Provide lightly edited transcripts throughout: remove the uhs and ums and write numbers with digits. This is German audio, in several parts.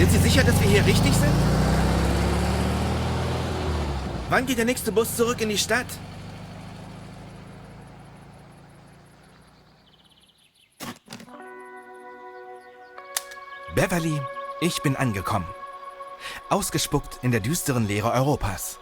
Sind Sie sicher, dass wir hier richtig sind? Wann geht der nächste Bus zurück in die Stadt? Beverly, ich bin angekommen. Ausgespuckt in der düsteren Leere Europas.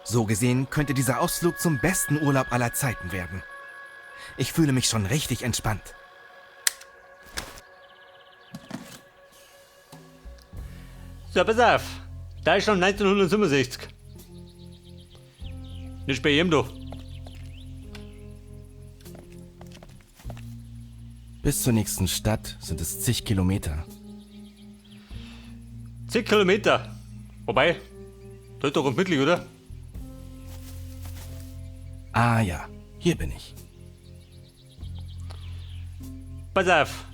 So gesehen könnte dieser Ausflug zum besten Urlaub aller Zeiten werden. Ich fühle mich schon richtig entspannt. So, pass auf. Deutschland 1967. Nicht bei jedem da. Bis zur nächsten Stadt sind es zig Kilometer. 10 Kilometer. Wobei, das ist doch unmittelbar, oder? Ah ja, hier bin ich. Pass auf.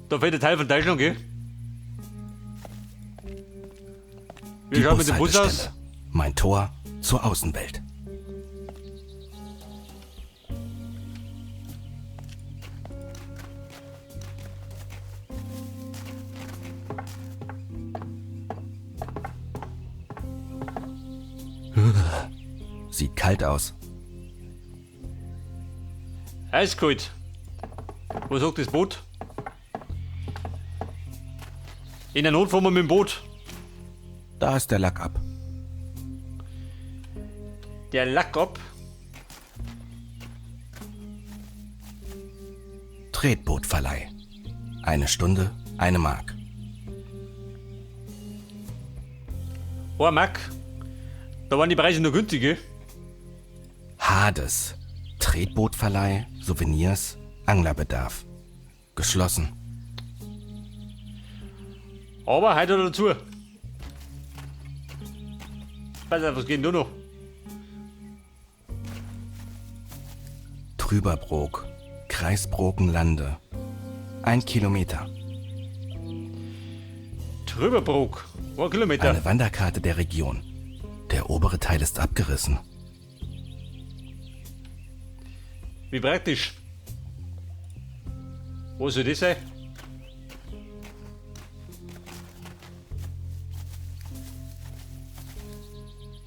Da fällt ein Teil von Deutschland, gell? Wie schaut mit dem Bus aus? Bushaltestelle. Mein Tor zur Außenwelt. Sieht kalt aus. Eiskalt. Wo sagt das Boot? In der Not fahren wir mit dem Boot. Da ist der Lack ab. Der Lack ab. Tretbootverleih. 1 Stunde, 1 Mark. Oh, Mack. Da waren die Preise nur günstig, gell? Hades. Tretbootverleih, Souvenirs, Anglerbedarf. Geschlossen. Aber heute oder dazu. Pass auf, was geht denn da noch? Trüberbrook. Kreis Brokenlande. 1 Kilometer. Trüberbrook. 1 Kilometer. Eine Wanderkarte der Region. Der obere Teil ist abgerissen. Wie praktisch. Wo soll das sein?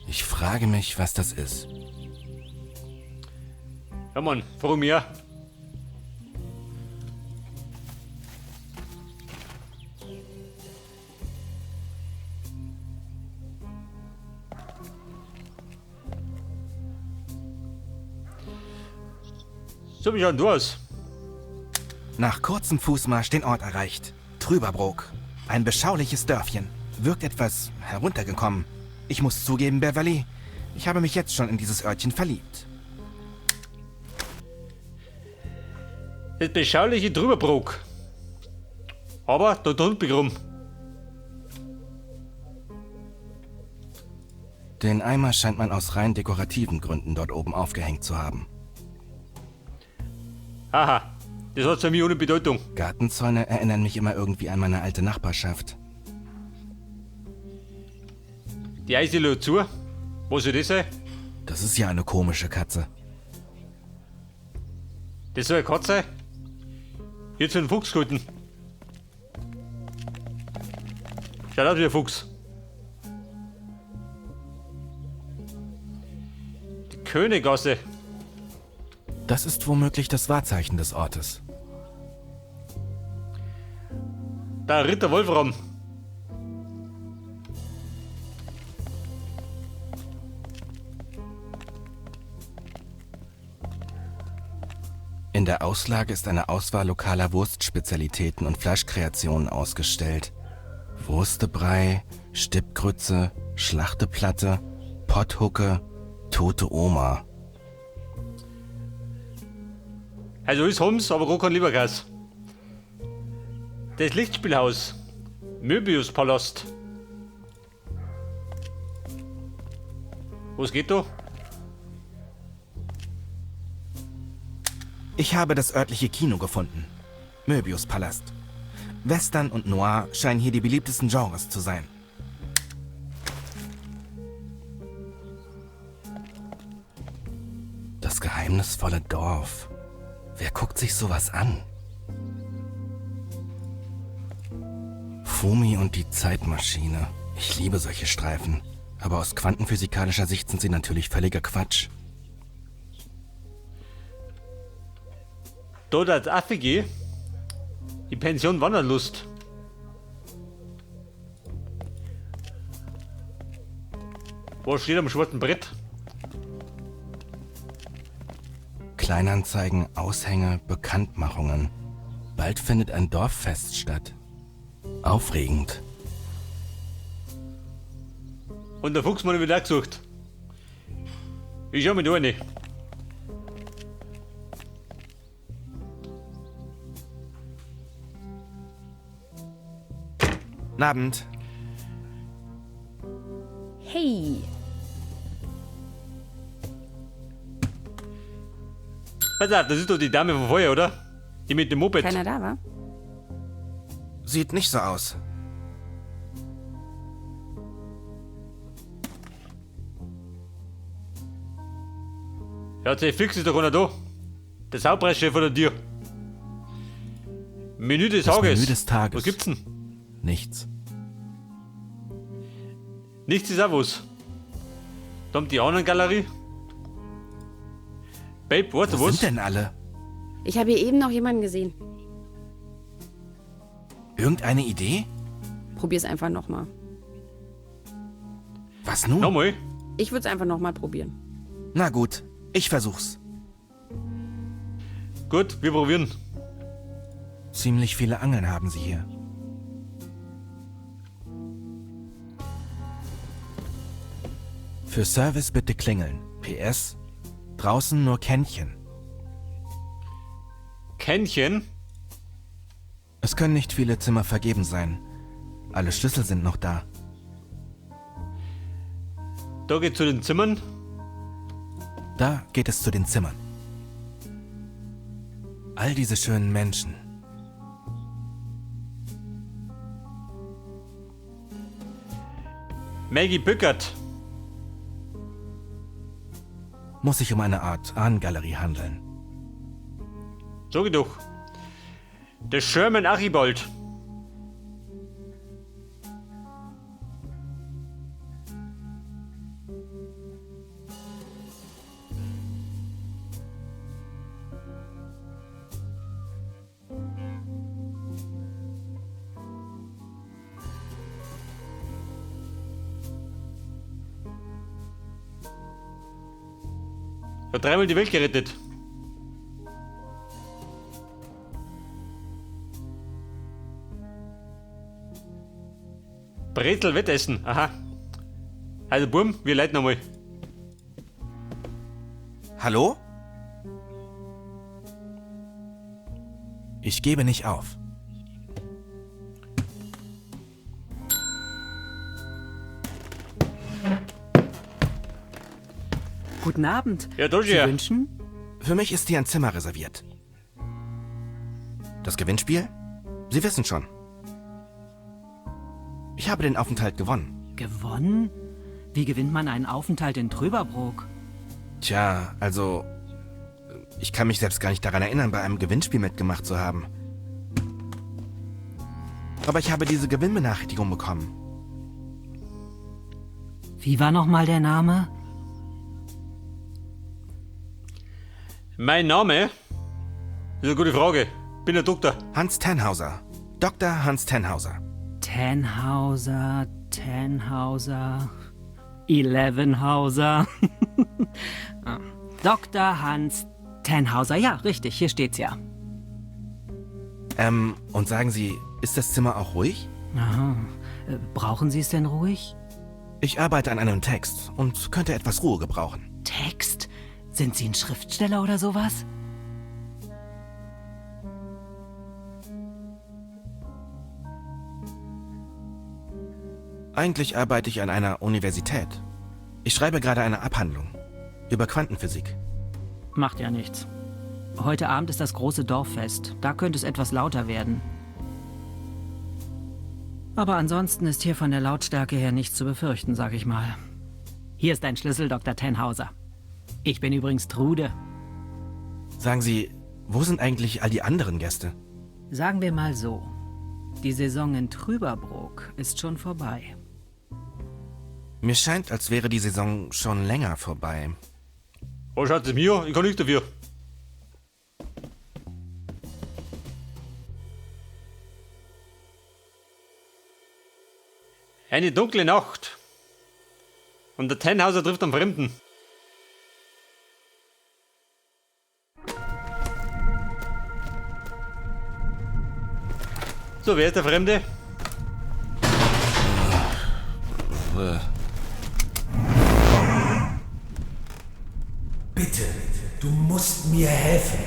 Ich frage mich, was das ist. Ja, Mann, warum ja? So, wie schaut du aus? Nach kurzem Fußmarsch den Ort erreicht. Trüberbrook. Ein beschauliches Dörfchen. Wirkt etwas heruntergekommen. Ich muss zugeben, Beverly, ich habe mich jetzt schon in dieses Örtchen verliebt. Das beschauliche Trüberbrook. Aber da Hund rum. Den Eimer scheint man aus rein dekorativen Gründen dort oben aufgehängt zu haben. Haha, das hat für mich ohne Bedeutung. Gartenzäune erinnern mich immer irgendwie an meine alte Nachbarschaft. Die Eise lädt zu. Wo soll das sein? Das ist ja eine komische Katze. Das soll eine Katze sein? Jetzt für einen Fuchs gehalten. Schaut aus wie ein Fuchs. Die Königgasse. Das ist womöglich das Wahrzeichen des Ortes. Da Ritter Wolfram. In der Auslage ist eine Auswahl lokaler Wurstspezialitäten und Fleischkreationen ausgestellt. Wurstebrei, Stippgrütze, Schlachteplatte, Potthucke, tote Oma. Also ist Homs, aber gar kein Liebergas. Das Lichtspielhaus. Möbiuspalast. Was geht da? Ich habe das örtliche Kino gefunden. Möbiuspalast. Western und Noir scheinen hier die beliebtesten Genres zu sein. Das geheimnisvolle Dorf. Wer guckt sich sowas an? Fumi und die Zeitmaschine. Ich liebe solche Streifen. Aber aus quantenphysikalischer Sicht sind sie natürlich völliger Quatsch. Dort als Affige. Die Pension Wanderlust. Wo steht am schwarzen Brett? Kleinanzeigen, Aushänge, Bekanntmachungen. Bald findet ein Dorffest statt. Aufregend. Und der Fuchsmann wird auch gesucht. Ich schau mit eine. Guten Abend. Hey, Pass auf, das ist doch die Dame von vorher, oder? Die mit dem Moped. keiner da war? Sieht nicht so aus. Ja, der Fix ist doch einer da. Der Saupreis-Chef von der Tür. Menü des Das Tages. Menü des Tages. Was gibt's denn? Nichts. Nichts ist auch was. Da haben die anderen Galerie. Babe, warte, Wo was? sind denn alle? Ich habe hier eben noch jemanden gesehen. Irgendeine Idee? Probier's einfach nochmal. Was nun? Nochmal? Ich würde es einfach nochmal probieren. Na gut, ich versuch's. Gut, wir probieren. Ziemlich viele Angeln haben sie hier. Für Service bitte klingeln. PS. Draußen nur Kännchen. Kännchen? Es können nicht viele Zimmer vergeben sein. Alle Schlüssel sind noch da. Da geht's zu den Zimmern. Da geht es zu den Zimmern. All diese schönen Menschen. Maggie Bückert. Muss sich um eine Art Ahnengalerie handeln. Sag ich doch. Der Sherman Archibald. Hat dreimal die Welt gerettet. Brezel Wettessen, aha. Also Burm, wir leiten einmal. Hallo? Ich gebe nicht auf. Guten Abend. Ja, Sie Doja. wünschen? Für mich ist hier ein Zimmer reserviert. Das Gewinnspiel? Sie wissen schon. Ich habe den Aufenthalt gewonnen. Gewonnen? Wie gewinnt man einen Aufenthalt in Tröberbrook? Tja, also... Ich kann mich selbst gar nicht daran erinnern, bei einem Gewinnspiel mitgemacht zu haben. Aber ich habe diese Gewinnbenachrichtigung bekommen. Wie war nochmal der Name? Mein Name? Das ist eine gute Frage. Bin der Doktor. Hans Tannhauser. Dr. Hans Tannhauser. Tannhauser, Elevenhauser. Ah. Dr. Hans Tannhauser. Ja, richtig, hier steht's ja. Und sagen Sie, ist das Zimmer auch ruhig? Aha. Brauchen Sie es denn ruhig? Ich arbeite an einem Text und könnte etwas Ruhe gebrauchen. Text? Sind Sie ein Schriftsteller oder sowas? Eigentlich arbeite ich an einer Universität. Ich schreibe gerade eine Abhandlung über Quantenphysik. Macht ja nichts. Heute Abend ist das große Dorffest. Da könnte es etwas lauter werden. Aber ansonsten ist hier von der Lautstärke her nichts zu befürchten, sag ich mal. Hier ist dein Schlüssel, Dr. Tannhauser. Ich bin übrigens Trude. Sagen Sie, wo sind eigentlich all die anderen Gäste? Sagen wir mal so. Die Saison in Trüberbrook ist schon vorbei. Mir scheint, als wäre die Saison schon länger vorbei. Oh, schaut es mir, ich kann nichts dafür. Eine dunkle Nacht. Und der Tannhauser trifft einen Fremden. So, wer ist der Fremde? Bitte, du musst mir helfen.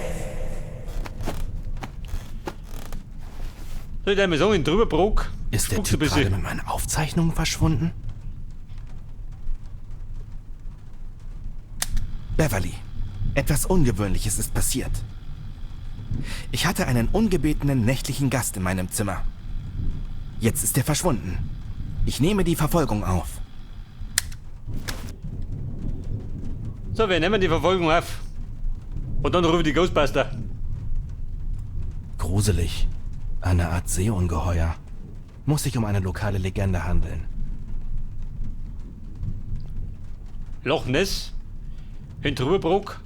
Soll ich dir mal sagen, in Trüberbrook Ist der spukt's ein Typ gerade bisschen. mit meinen Aufzeichnungen verschwunden? Beverly, etwas Ungewöhnliches ist passiert. Ich hatte einen ungebetenen nächtlichen Gast in meinem Zimmer. Jetzt ist er verschwunden. Ich nehme die Verfolgung auf. So, wir nehmen die Verfolgung auf. Und dann rufe ich die Ghostbuster. Gruselig. Eine Art Seeungeheuer. Muss sich um eine lokale Legende handeln. Loch Ness. In Trüberbrook.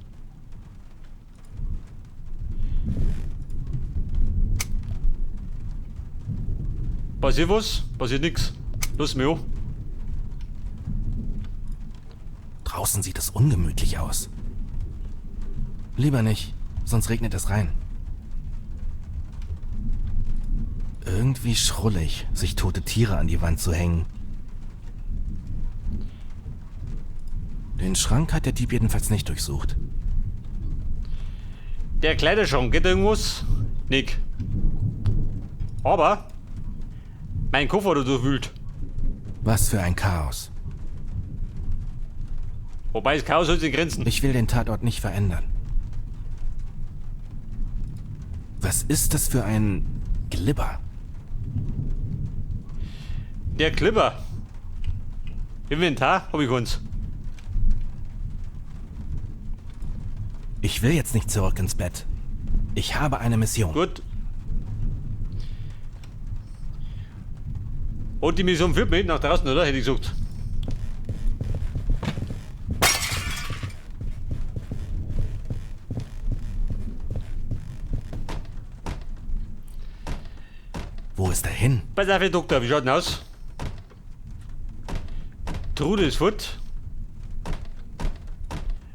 Passiert was? Passiert nix. Lass mich an. Draußen sieht es ungemütlich aus. Lieber nicht, sonst regnet es rein. Irgendwie schrullig, sich tote Tiere an die Wand zu hängen. Den Schrank hat der Dieb jedenfalls nicht durchsucht. Der Kleiderschrank, geht da irgendwas? Nick. Aber mein Koffer hat er durchwühlt. Was für ein Chaos. Wobei das Chaos hält sich in Grenzen. Ich will den Tatort nicht verändern. Was ist das für ein Glibber? Der Clipper. Inventar hab ich uns. Ich will jetzt nicht zurück ins Bett. Ich habe eine Mission. Gut. Und die Mission führt mich nach draußen, oder? Hätte ich gesagt. Wo ist er hin? Pass auf, Herr Doktor, wie schaut denn aus? Trude ist fort.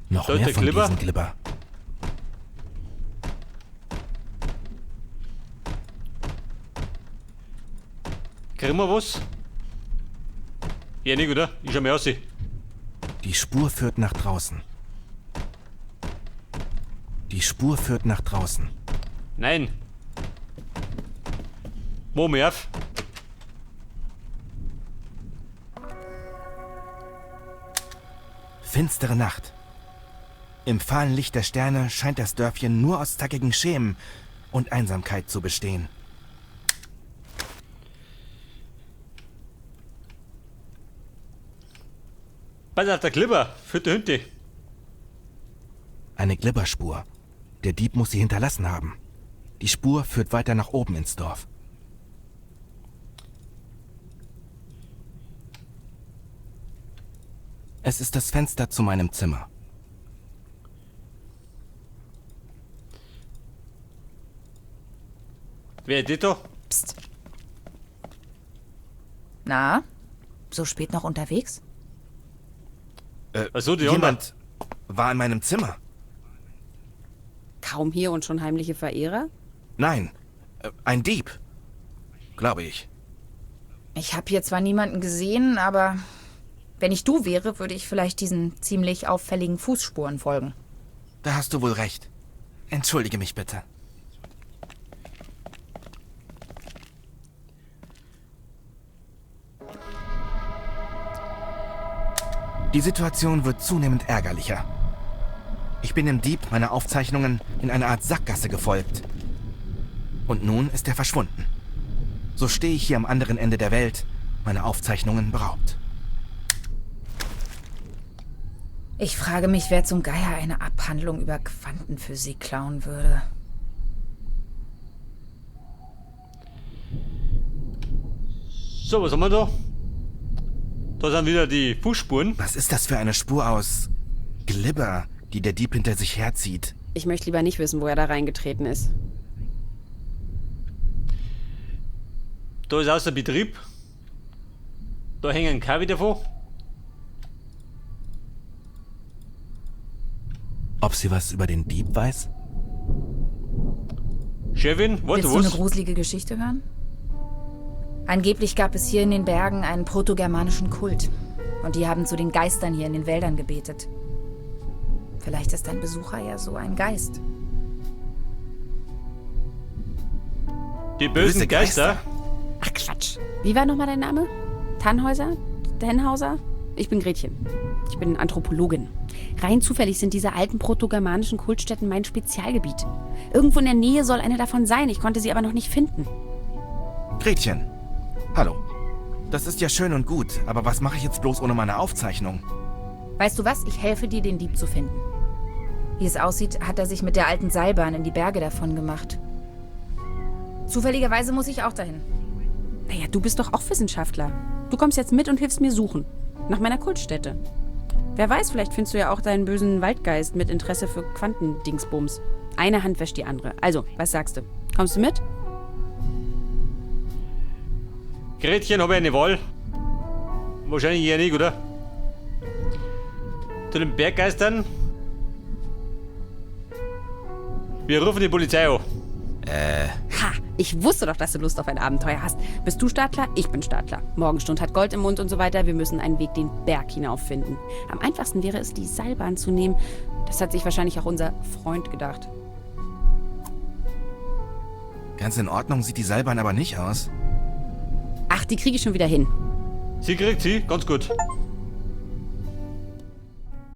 Noch Da ist mehr der von Glibber. diesem Glibber. Kriegen wir was? Ja, nicht, oder? Ich schau mir aus. Die Spur führt nach draußen. Die Spur führt nach draußen. Nein. Wo mir auf? Finstere Nacht. Im fahlen Licht der Sterne scheint das Dörfchen nur aus zackigen Schemen und Einsamkeit zu bestehen. Pass auf, der Clipper führt die Hunde. Eine Glibberspur. Der Dieb muss sie hinterlassen haben. Die Spur führt weiter nach oben ins Dorf. Es ist das Fenster zu meinem Zimmer. Wer ist das da? Psst. Na, so spät noch unterwegs? Achso, die Jemand war in meinem Zimmer. Kaum hier und schon heimliche Verehrer? Nein, ein Dieb. Glaube ich. Ich habe hier zwar niemanden gesehen, aber wenn ich du wäre, würde ich vielleicht diesen ziemlich auffälligen Fußspuren folgen. Da hast du wohl recht. Entschuldige mich bitte. Die Situation wird zunehmend ärgerlicher. Ich bin dem Dieb meiner Aufzeichnungen in eine Art Sackgasse gefolgt. Und nun ist er verschwunden. So stehe ich hier am anderen Ende der Welt, meine Aufzeichnungen beraubt. Ich frage mich, wer zum Geier eine Abhandlung über Quantenphysik klauen würde. So, was haben wir da? Da sind wieder die Fußspuren. Was ist das für eine Spur aus Glibber, die der Dieb hinter sich herzieht? Ich möchte lieber nicht wissen, wo er da reingetreten ist. Da ist außer Betrieb. Da hängen Kavi davon. Ob sie was über den Dieb weiß? Chefin, weißt Willst du du eine was? gruselige Geschichte hören? Angeblich gab es hier in den Bergen einen protogermanischen Kult. Und die haben zu den Geistern hier in den Wäldern gebetet. Vielleicht ist dein Besucher ja so ein Geist. Die bösen Böse Geister? Ach Quatsch. Wie war nochmal dein Name? Tannhäuser? Tenhauser? Ich bin Gretchen. Ich bin Anthropologin. Rein zufällig sind diese alten protogermanischen Kultstätten mein Spezialgebiet. Irgendwo in der Nähe soll eine davon sein. Ich konnte sie aber noch nicht finden. Gretchen. Hallo. Das ist ja schön und gut, aber was mache ich jetzt bloß ohne meine Aufzeichnung? Weißt du was? Ich helfe dir, den Dieb zu finden. Wie es aussieht, hat er sich mit der alten Seilbahn in die Berge davon gemacht. Zufälligerweise muss ich auch dahin. Naja, du bist doch auch Wissenschaftler. Du kommst jetzt mit und hilfst mir suchen. Nach meiner Kultstätte. Wer weiß, vielleicht findest du ja auch deinen bösen Waldgeist mit Interesse für Quantendingsbums. Eine Hand wäscht die andere. Also, was sagst du? Kommst du mit? Gretchen, habe ich eine Wahl? Wahrscheinlich eher nicht, oder? Zu den Berggeistern? Wir rufen die Polizei an. Ha! Ich wusste doch, dass du Lust auf ein Abenteuer hast. Bist du Startler? Ich bin Startler. Morgenstund hat Gold im Mund und so weiter. Wir müssen einen Weg den Berg hinauf finden. Am einfachsten wäre es, die Seilbahn zu nehmen. Das hat sich wahrscheinlich auch unser Freund gedacht. Ganz in Ordnung sieht die Seilbahn aber nicht aus. Ach, die kriege ich schon wieder hin. Sie kriegt sie, ganz gut.